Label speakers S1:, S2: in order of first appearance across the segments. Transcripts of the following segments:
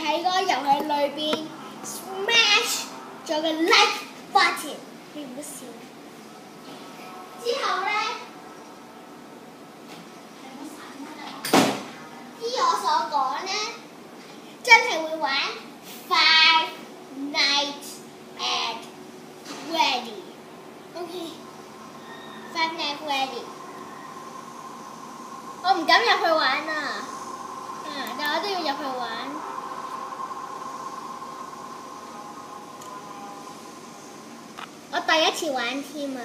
S1: 喺個遊戲裏邊 smash 咗個 like button， 你唔好笑。之後咧，依我所講咧，真係會玩 Five Nights at Freddy。OK，Five Nights at Freddy。我唔敢入去玩啊！但我都要入去玩。我第一次玩添啊，係。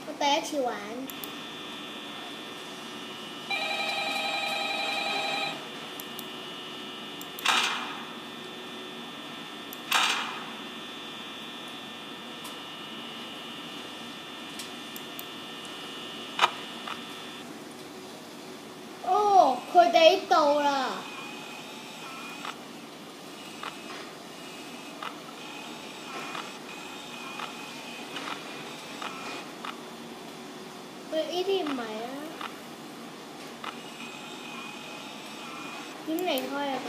S1: 我第一次玩。哦，佢哋到啦。呢啲唔係啊，點離開啊咁？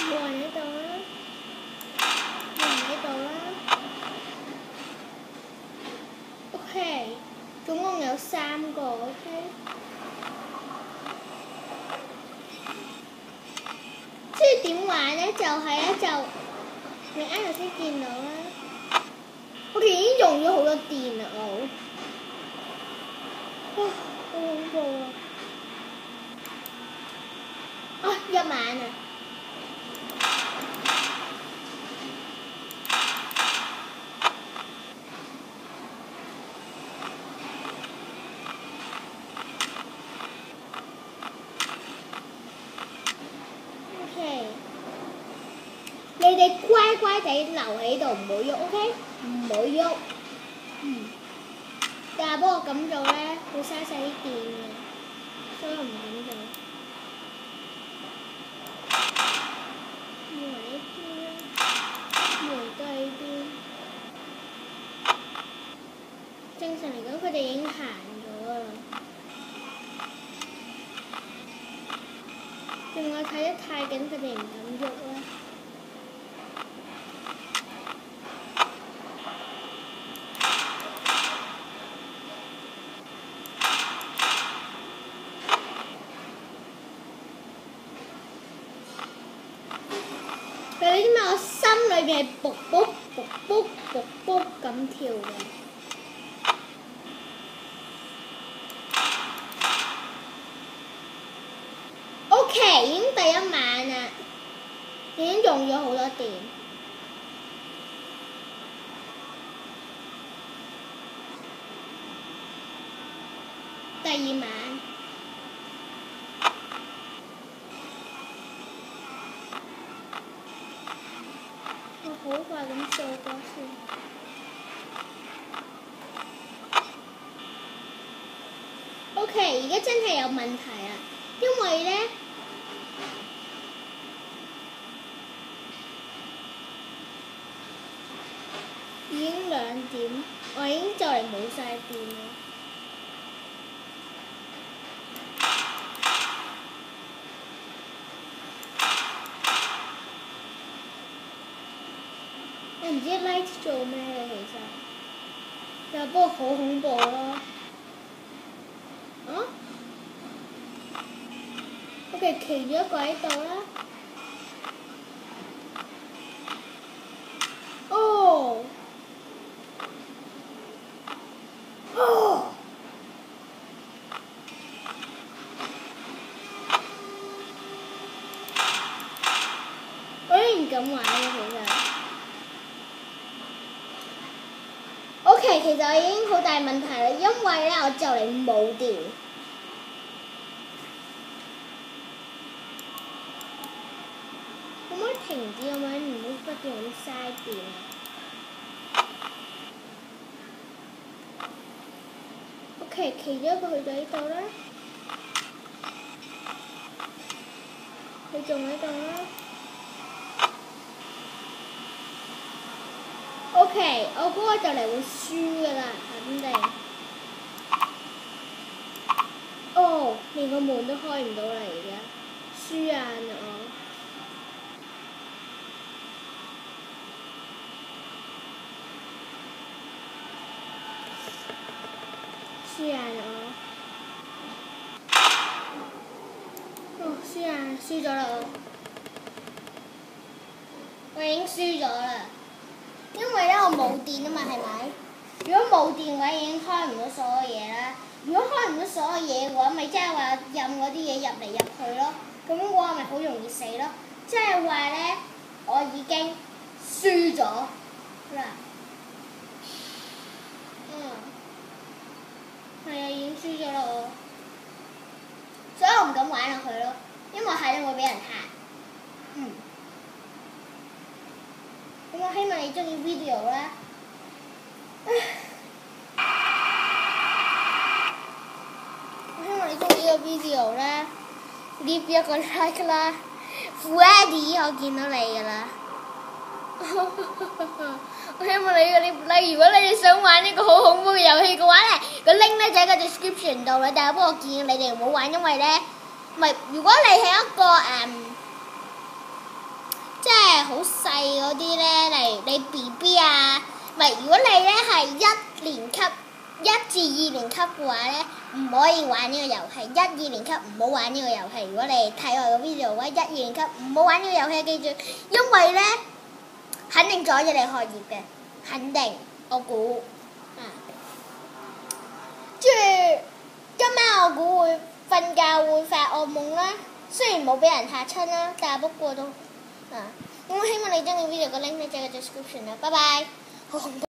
S1: 冇人喺度啊！OK， 總共有3個 OK。即係點玩咧？就係咧你啱頭先見到啦。我哋已經用咗好多電啦，好恐怖啊！一晚啊！你哋乖乖地留喺度，唔好喐 ，OK？ 唔好喐。但係不過咁做咧，會嘥晒啲電嘅，所以我唔敢做。門呢邊，門對邊。正常嚟講，佢哋已經行咗啦。定我睇得太緊，佢哋唔敢喐啦。但你知唔知我心裏邊係卜卜卜卜卜卜咁跳嘅？OK， 已經第1晚啦，已經用咗好多電。第2晚。好快咁做過先。OK， 而家真係有問題啦，因為咧，已經2點，我已經就嚟冇晒電啦。我唔知 light 做咩嘅其實，但不過好恐怖咯。OK， 企咗一個喺度啦。我已經唔敢玩啦，其實。OK， 其實我已經好大問題啦，因為咧我就嚟冇電。可唔可以停止咁樣，唔好不斷咁嘥電啊 OK， 其中一個去咗呢度啦，佢仲喺度啦。OK， 我估我就嚟會輸㗎啦，肯定。哦，連個門都開唔到嚟嘅，輸硬我。輸硬我。哦，輸硬，輸咗啦我已經輸咗啦。因為咧我冇電啊嘛，係咪？如果冇電嘅話，已經開唔到所有嘢啦。如果開唔到所有嘢嘅話，咪即係話任嗰啲嘢入嚟入去咯。咁嘅話咪好容易死咯。即係話咧，我已經輸咗啦。係啊，已經輸咗啦我。所以我唔敢玩落去咯，因為係咧會俾人嚇。咁我希望你中意 video 啦。我希望你中意呢個 video 啦 ，leave 一個 like 啦 ，Freddy 我見到你㗎啦。我希望你嗰啲 like， 如果你哋想玩呢個好恐怖嘅遊戲嘅話咧，個 link 咧就喺個 description 度啦。但係不過我建議你哋唔好玩，因為咧，如果你係一個即係好細嗰啲咧，例如你 BB 啊，如果你咧係1年級、1至2年級嘅話咧，唔可以玩呢個遊戲。1、2年級唔好玩呢個遊戲。如果你睇我個 video 嘅話，1、2年級唔好玩呢個遊戲，記住，因為咧肯定阻住你學業嘅，肯定我估。即係今晚我估會瞓覺會發惡夢啦，雖然冇俾人嚇親啦，但係不過都。咁我希望你中意 video 個 link 咧，就喺個 description 啦，拜拜。好恐怖。